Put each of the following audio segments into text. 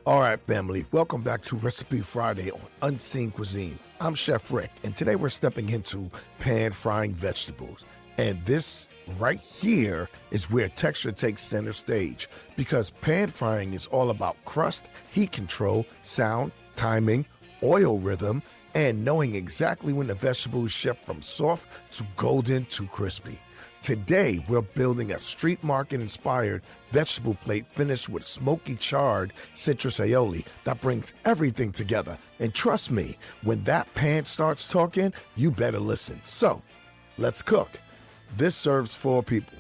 All right, family, welcome back to Recipe Friday on Unseen Cuisine. I'm Chef Rick, and today we're stepping into pan frying vegetables. And this right here is where texture takes center stage because pan frying is all about crust, heat control, sound, timing, oil rhythm, and knowing exactly when the vegetables shift from soft to golden to crispy. Today, we're building a street market-inspired vegetable plate finished with smoky charred citrus aioli that brings everything together. And trust me, when that pan starts talking, you better listen. So, let's cook. This serves 4 people.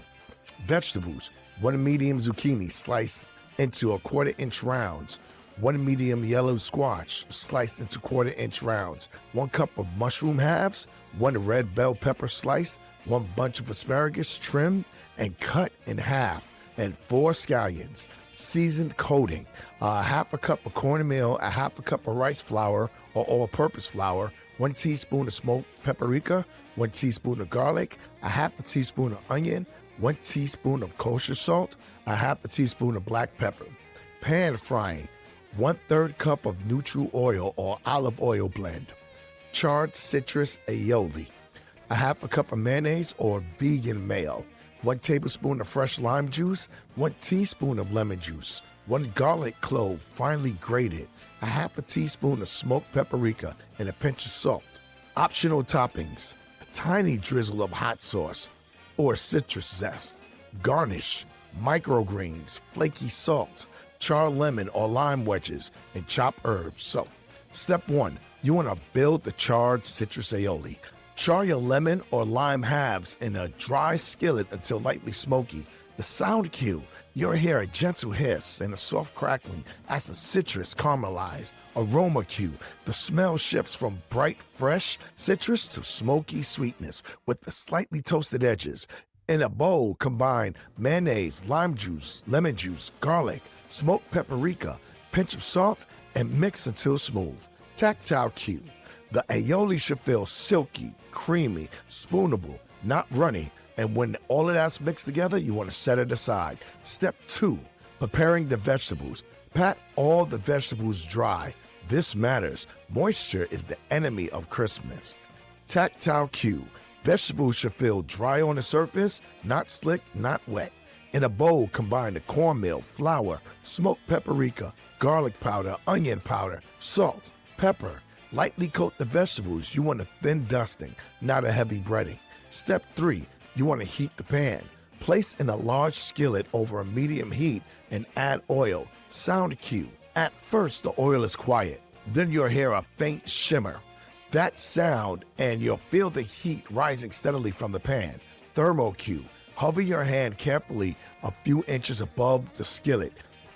Vegetables: 1 medium zucchini sliced into 1/4 inch rounds, 1 medium yellow squash sliced into 1/4 inch rounds, 1 cup of mushroom halves, 1 red bell pepper sliced, 1 bunch of asparagus trimmed and cut in half, and 4 scallions, seasoned coating, half a cup of cornmeal, a half a cup of rice flour or all-purpose flour, 1 teaspoon of smoked paprika, 1 teaspoon of garlic, a half a teaspoon of onion, 1 teaspoon of kosher salt, a half a teaspoon of black pepper. Pan frying: 1/3 cup of neutral oil or olive oil blend, charred citrus aioli, a half a cup of mayonnaise or vegan mayo, 1 tablespoon of fresh lime juice, 1 teaspoon of lemon juice, 1 garlic clove finely grated, a half a teaspoon of smoked paprika, and a pinch of salt. Optional toppings: a tiny drizzle of hot sauce or citrus zest. Garnish: microgreens, flaky salt, charred lemon or lime wedges, and chopped herbs. So, step 1, you want to build the charred citrus aioli. Char your lemon or lime halves in a dry skillet until lightly smoky. The sound cue: you'll hear a gentle hiss and a soft crackling as the citrus caramelizes. Aroma cue: the smell shifts from bright, fresh citrus to smoky sweetness with the slightly toasted edges. In a bowl, combine mayonnaise, lime juice, lemon juice, garlic, smoked paprika, pinch of salt, and mix until smooth. Tactile cue: the aioli should feel silky, creamy, spoonable, not runny. And when all of that's mixed together, you want to set it aside. Step 2, preparing the vegetables. Pat all the vegetables dry. This matters. Moisture is the enemy of crispness. Tactile cue: vegetables should feel dry on the surface, not slick, not wet. In a bowl, combine the cornmeal, flour, smoked paprika, garlic powder, onion powder, salt, pepper. Lightly coat the vegetables. You want a thin dusting, not a heavy breading. Step 3, you want to heat the pan. Place in a large skillet over a medium heat and add oil. Sound cue: at first the oil is quiet, then you'll hear a faint shimmer. That sound, and you'll feel the heat rising steadily from the pan. Thermal cue: hover your hand carefully a few inches above the skillet.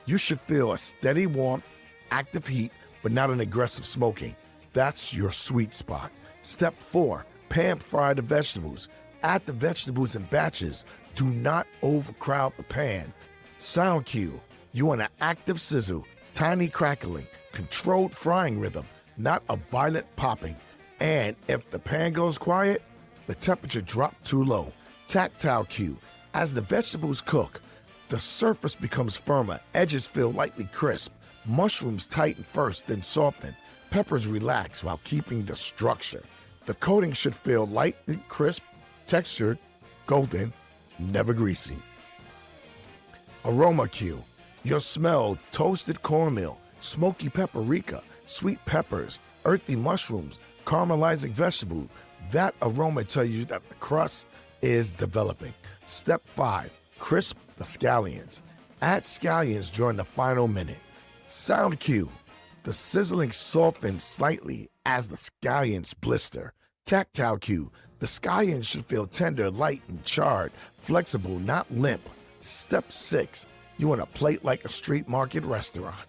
You should feel a steady warmth, active heat, but not an aggressive smoking. That's your sweet spot. Step 4, pan fry the vegetables. Add the vegetables in batches. Do not overcrowd the pan. Sound cue: you want an active sizzle, tiny crackling, controlled frying rhythm, not a violent popping. And if the pan goes quiet, the temperature dropped too low. Tactile cue: as the vegetables cook, the surface becomes firmer, edges feel lightly crisp, mushrooms tighten first, then soften. Peppers relax while keeping the structure. The coating should feel light and crisp, textured, golden, never greasy. Aroma cue: you'll smell toasted cornmeal, smoky paprika, sweet peppers, earthy mushrooms, caramelizing vegetables. That aroma tells you that the crust is developing. Step 5, crisp the scallions. Add scallions during the final minute. Sound cue: the sizzling softens slightly as the scallions blister. Tactile cue: the scallions should feel tender, light, and charred, flexible, not limp. Step 6, you want a plate like a street market restaurant.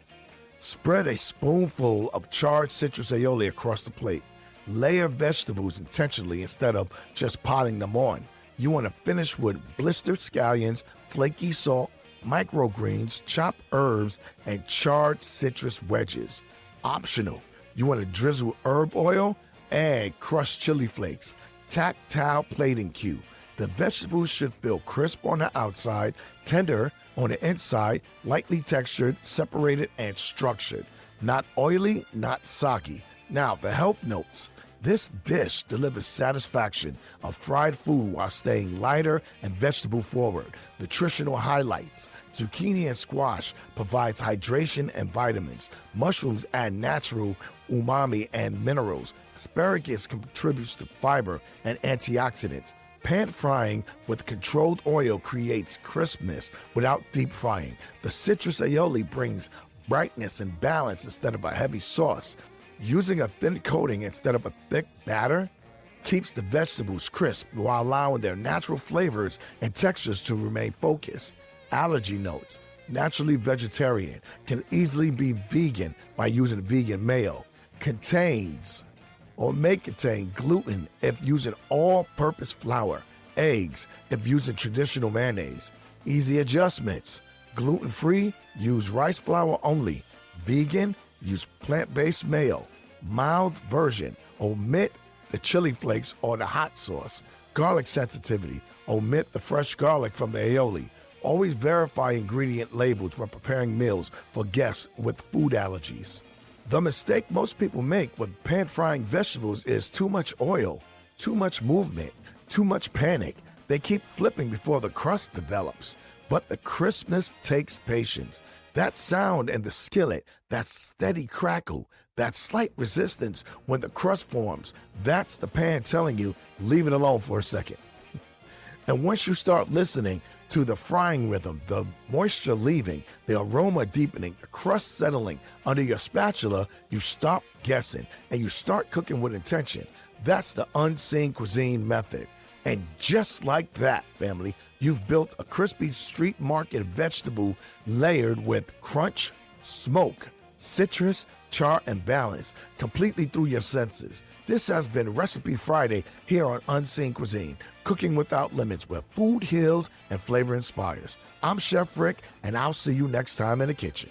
Spread a spoonful of charred citrus aioli across the plate. Layer vegetables intentionally instead of just piling them on. You want to finish with blistered scallions, flaky salt, microgreens, chopped herbs, and charred citrus wedges. Optional, you want to drizzle herb oil and crushed chili flakes. Tactile plating cue: the vegetables should feel crisp on the outside, tender On the inside, lightly textured, separated, and structured. Not oily, not soggy. Now, the health notes. This dish delivers satisfaction of fried food while staying lighter and vegetable forward. Nutritional highlights. Zucchini and squash provides hydration and vitamins. Mushrooms add natural umami and minerals. Asparagus contributes to fiber and antioxidants. Pan frying with controlled oil creates crispness without deep frying. The citrus aioli brings brightness and balance instead of a heavy sauce. Using a thin coating instead of a thick batter keeps the vegetables crisp while allowing their natural flavors and textures to remain focused. Allergy notes. Naturally vegetarian, can easily be vegan by using vegan mayo. Contains or may contain gluten if using all-purpose flour. Eggs if using traditional mayonnaise. Easy adjustments. Gluten-free, use rice flour only. Vegan, use plant-based mayo. Mild version, omit the chili flakes or the hot sauce. Garlic sensitivity, omit the fresh garlic from the aioli. Always verify ingredient labels when preparing meals for guests with food allergies. The mistake most people make with pan frying vegetables is too much oil, too much movement, too much panic. They keep flipping before the crust develops. But the crispness takes patience. That sound in the skillet, that steady crackle, that slight resistance when the crust forms, that's the pan telling you, leave it alone for a second. And once you start listening to the frying rhythm, the moisture leaving, the aroma deepening, the crust settling under your spatula, you stop guessing and you start cooking with intention. That's the Unseen Cuisine Method. And just like that, family, you've built a crispy street market vegetable layered with crunch, smoke, citrus, char, and balance, completely through your senses. This has been Recipe Friday here on Unseen Cuisine, cooking without limits where food heals and flavor inspires. I'm Chef Rick, and I'll see you next time in the kitchen.